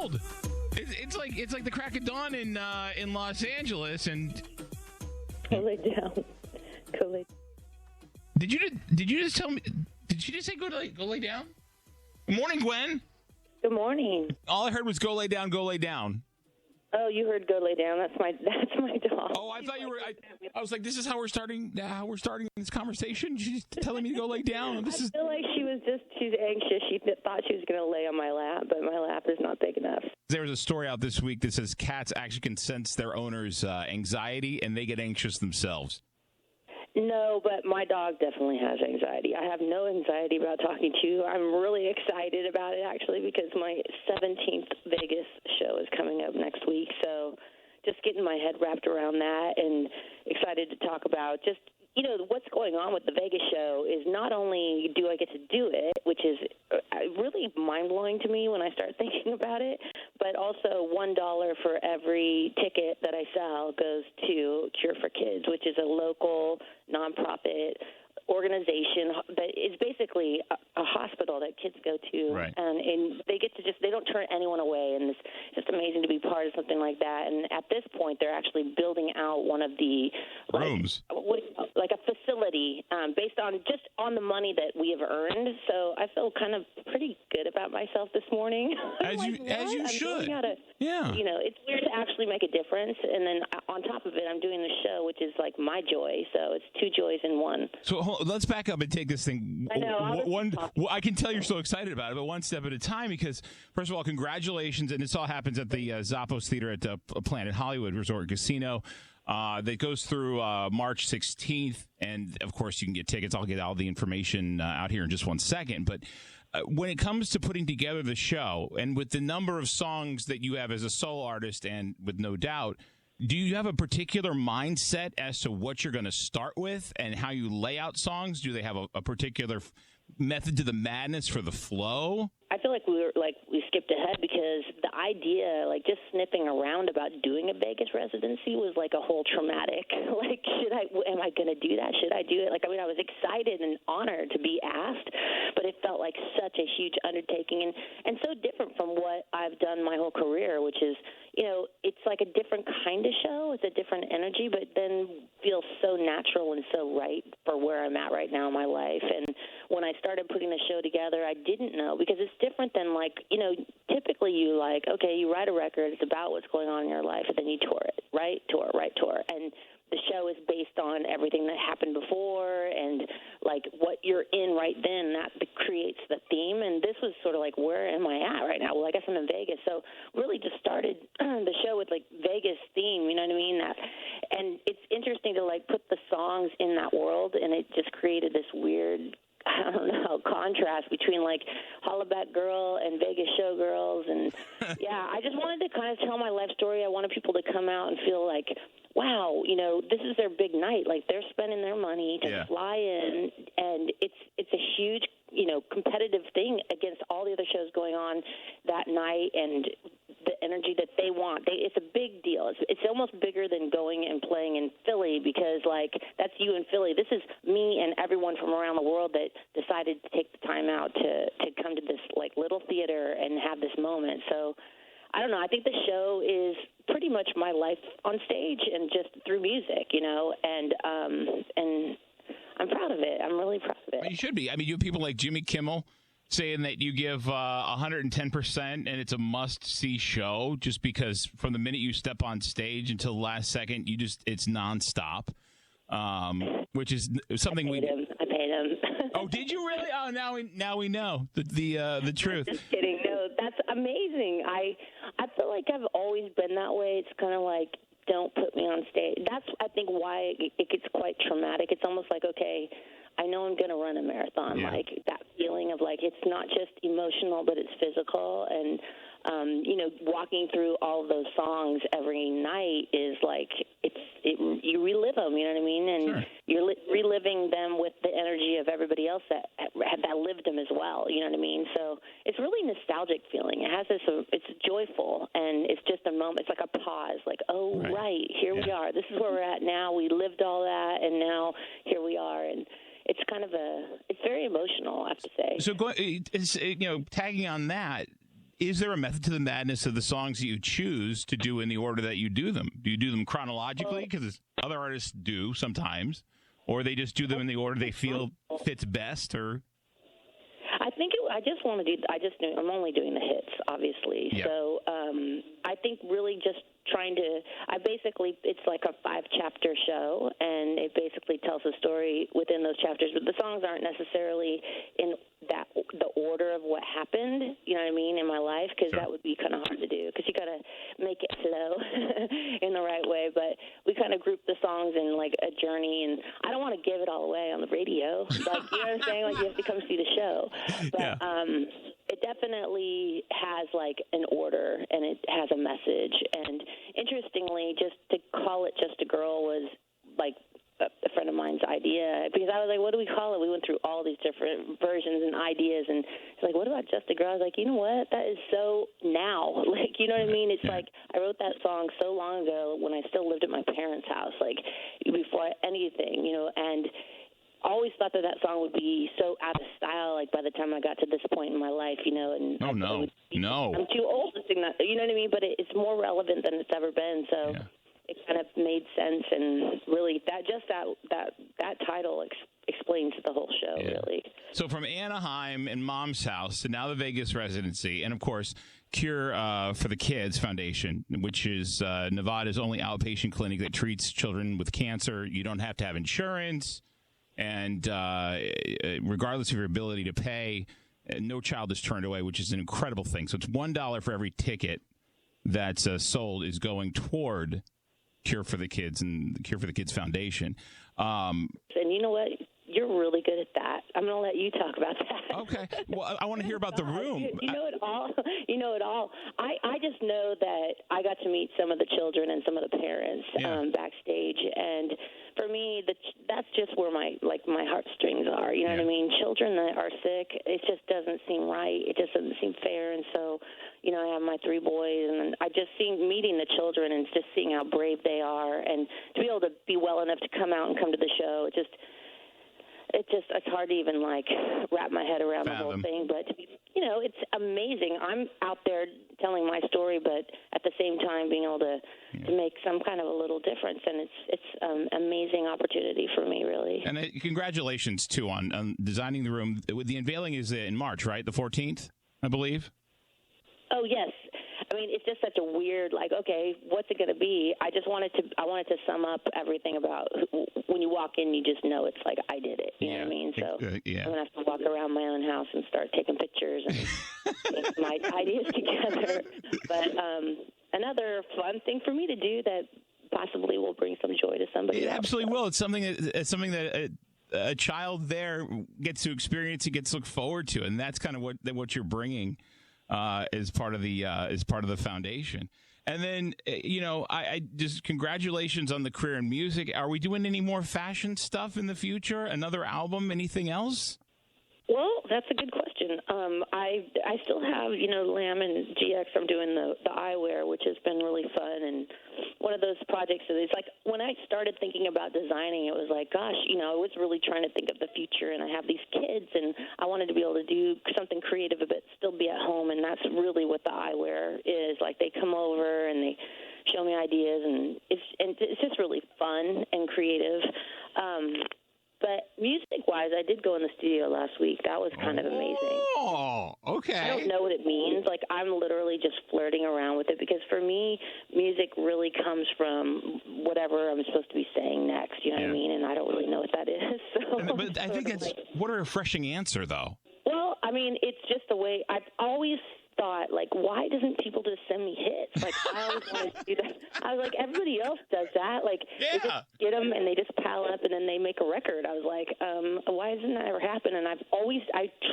cold. It's like the crack of dawn in Los Angeles. And go lay down. Go lay. Did you just tell me? Did she just say go lay down? Good morning, Gwen. Good morning. All I heard was go lay down. Go lay down. Oh, you heard "Go Lay Down." That's my dog. Oh, I thought you were. I was like, this is how we're starting. How we're starting this conversation. She's telling me to go lay down. I feel like she's anxious. She thought she was going to lay on my lap, but my lap is not big enough. There was a story out this week that says cats actually can sense their owner's anxiety and they get anxious themselves. No, but my dog definitely has anxiety. I have no anxiety about talking to you. I'm really excited about it, actually, because my 17th Vegas show is coming up next week. So just getting my head wrapped around that and excited to talk about just, what's going on with the Vegas show is not only do I get to do it, which is really mind-blowing to me when I start thinking about it, but also $1 for every ticket that I sell goes to Cure for Kids, which is a local nonprofit organization that is basically a hospital that kids go to, right. and they get to they don't turn anyone away, and it's just amazing to be part of something like that. And at this point, they're actually building out one of the rooms, like a facility based on the money that we have earned. So I feel kind of pretty good about myself this morning. As you should. Yeah. It's weird to actually make a difference, and then on top of it, I'm doing the show, which is like my joy. So it's two joys in one. So let's back up and take this thing. I know. I can tell you're so excited about it, but one step at a time. Because first of all, congratulations, and this all happens at the Zappos Theater at the Planet Hollywood Resort Casino. That goes through March 16th, and of course you can get tickets. I'll get all the information out here in just 1 second. But when it comes to putting together the show, and with the number of songs that you have as a solo artist, and with No Doubt, do you have a particular mindset as to what you're going to start with and how you lay out songs? Do they have a particular method to the madness for the flow? I feel like we skipped ahead because the idea, just sniffing around about doing a Vegas residency was like a whole traumatic. Am I going to do that? Should I do it? I was excited and honored to be asked, but it felt like such a huge undertaking and so different from what I've done my whole career, which is, it's like a different kind of show. It's a different energy, but then feels so natural and so right for where I'm at right now in my life. And when I started putting the show together, I didn't know, because it's different than typically you you write a record, it's about what's going on in your life, and then you tour it, right? Tour. And the show is based on everything that happened before and what you're in right then, that creates the theme. And this was sort of where am I at right now? Well, I guess I'm in Vegas. So really just started the show with Vegas theme, you know what I mean? And it's interesting to put the songs in that world, and it just created this weird, I don't know, contrast between Hollaback Girl and Vegas Showgirls. And yeah, I just wanted to kind of tell my life story. I wanted people to come out and feel wow, this is their big night. They're spending their money to fly in, and it's a huge, competitive thing against all the other shows going on that night, and the energy that they want. It's a big deal. It's almost bigger than going and playing in Philly, because that's you in Philly. This is me and everyone from around the world that decided to take the time out to come to this little theater and have this moment. So I don't know. I think the show is pretty much my life on stage and just through music, and I'm proud of it. I'm really proud of it. Well, you should be. I mean, you have people like Jimmy Kimmel saying that you give 110% and it's a must-see show, just because from the minute you step on stage until the last second, it's nonstop, which is something I paid him. Oh, did you really? Oh, now we know the truth. Just kidding. No, that's amazing. I feel like I've always been that way. It's kind of don't put me on stage. That's, I think, why it gets quite traumatic. It's almost okay, I know I'm going to run a marathon. Yeah. That feeling of it's not just emotional, but it's physical. And, walking through all of those songs every night is you relive them, you know what I mean? And sure. You're reliving them with the energy of everybody else that lived them as well, you know what I mean? So it's really nostalgic feeling. It has it's joyful, and it's just a moment. It's like a pause, right, here we are. This is where we're at now. We lived all that, and now here we are. And it's it's very emotional, I have to say. So, tagging on that, is there a method to the madness of the songs that you choose to do in the order that you do them? Do you do them chronologically, because other artists do sometimes, or they just do them in the order they feel fits best? Or I think I just want to do. I'm only doing the hits, obviously. Yeah. So I think really just trying to. It's like a 5-chapter show, and it basically tells a story within those chapters. But the songs aren't necessarily in the order of what happened. You know what I mean, in my life, because Sure. that would be kind of hard to do. Because you got to make it flow in the right way. But we kind of group the songs in like a journey, and I don't want to give it all away on the radio. Like, you know what I'm saying? Like, you have to come see the show. But it definitely has like an order, and it has a message. And interestingly, just to call it Just a Girl was like a friend of mine's idea, because I was like, what do we call it? We went through all these different versions and ideas, and it's like, what about Just a Girl? I was like, you know what? That is so now. Like, you know what I mean? It's like I wrote that song so long ago when I still lived at my parents' house, like before anything, you know, and always thought that song would be so out of style, like by the time I got to this point in my life, you know. And no. I'm too old to sing that, you know what I mean? But it's more relevant than it's ever been, so it kind of made sense. And really, that title explains the whole show, really. So from Anaheim and Mom's House to now the Vegas residency, and of course Cure for the Kids Foundation, which is Nevada's only outpatient clinic that treats children with cancer. You don't have to have insurance. And regardless of your ability to pay, no child is turned away, which is an incredible thing. So it's $1 for every ticket that's sold is going toward Cure for the Kids and the Cure for the Kids Foundation. And you know what? You're really good at that. I'm going to let you talk about that. Okay. Well, I want to hear about the room. You know it all. You know it all. I just know that I got to meet some of the children and some of the parents backstage, and for me, that's just where my heartstrings are. You know what I mean? Children that are sick, it just doesn't seem right. It just doesn't seem fair. And so, you know, I have my 3 boys, and I just meeting the children and just seeing how brave they are, and to be able to be well enough to come out and come to the show, it's hard to even like wrap my head around the whole thing. But you know, it's amazing. I'm out there telling my story, but at the same time being able to make some kind of a little difference, and it's amazing opportunity for me, really. And congratulations too on designing the room. The unveiling is in March, right? The 14th, I believe. Oh yes. I mean, it's just such a weird, like, okay, what's it going to be? I wanted to sum up everything about when you walk in, you just know it's like I did it. You know what I mean? So I'm going to have to walk around my own house and start taking pictures and get my ideas together. But another fun thing for me to do that possibly will bring some joy to somebody else. It absolutely will. It's something that a child there gets to experience and gets to look forward to, and that's kind of what you're bringing. As part of the foundation. And then, you know, I just congratulations on the career in music. Are we doing any more fashion stuff in the future? Another album? Anything else? Well, that's a good question. I still have, you know, Lamb and GX. I'm doing the eyewear, which has been really fun. And one of those projects is like when I started thinking about designing, it was like, gosh, you know, I was really trying to think of the future, and I have these kids, and I wanted to be able to do something creative, but still be at home. And that's really what the eyewear is. Like they come over and they show me ideas, and it's just really fun and creative. But music-wise, I did go in the studio last week. That was kind of amazing. Oh, okay. I don't know what it means. Like, I'm literally just flirting around with it, because for me, music really comes from whatever I'm supposed to be saying next, you know what I mean? And I don't really know what that is. So, but I think that's what a refreshing answer, though. Well, I mean, it's just the way I've always thought, like, why doesn't people just send me hits? Like, I always wanted to do that. I was like, everybody else does that. Like, they just get them and they just pile up and then they make a record. I was like, why doesn't that ever happen? And I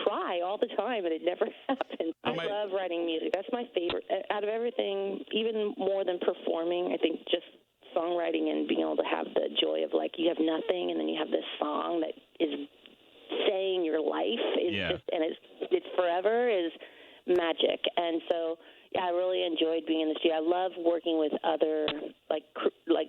try all the time and it never happens. I love writing music. That's my favorite. Out of everything, even more than performing, I think just songwriting and being able to have the joy of, like, you have nothing and then you have this song that is saying your life is just, and it's forever, is magic. And so, yeah, I really enjoyed being in the studio. I love working with other, like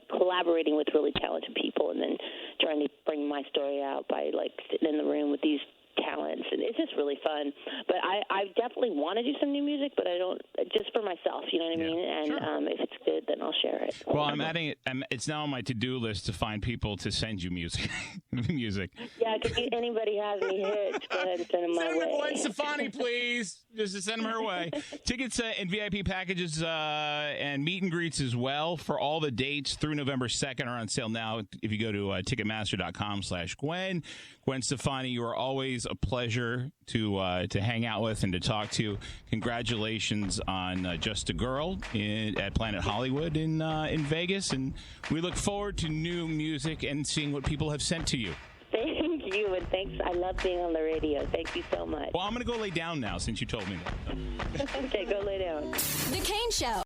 collaborating with really talented people and then trying to bring my story out by, like, sitting in the room with these talents, and it's just really fun. But I definitely want to do some new music, but I don't, just for myself, you know what I mean? And sure. If it's good, then I'll share it. Well, I'm adding it. It's now on my to-do list to find people to send you music. music. Yeah, if anybody has any hits, go ahead and send them my way. Send them to Gwen Stefani, please. Just to send them her way. Tickets and VIP packages and meet and greets as well for all the dates through November 2nd are on sale now. If you go to Ticketmaster.com/Gwen. Gwen Stefani, you are always a pleasure to hang out with and to talk to. Congratulations on Just a Girl at Planet Hollywood in Vegas, and we look forward to new music and seeing what people have sent to you. Thank you, and thanks. I love being on the radio. Thank you so much. Well, I'm going to go lay down now since you told me that. Okay, go lay down. The Kane Show.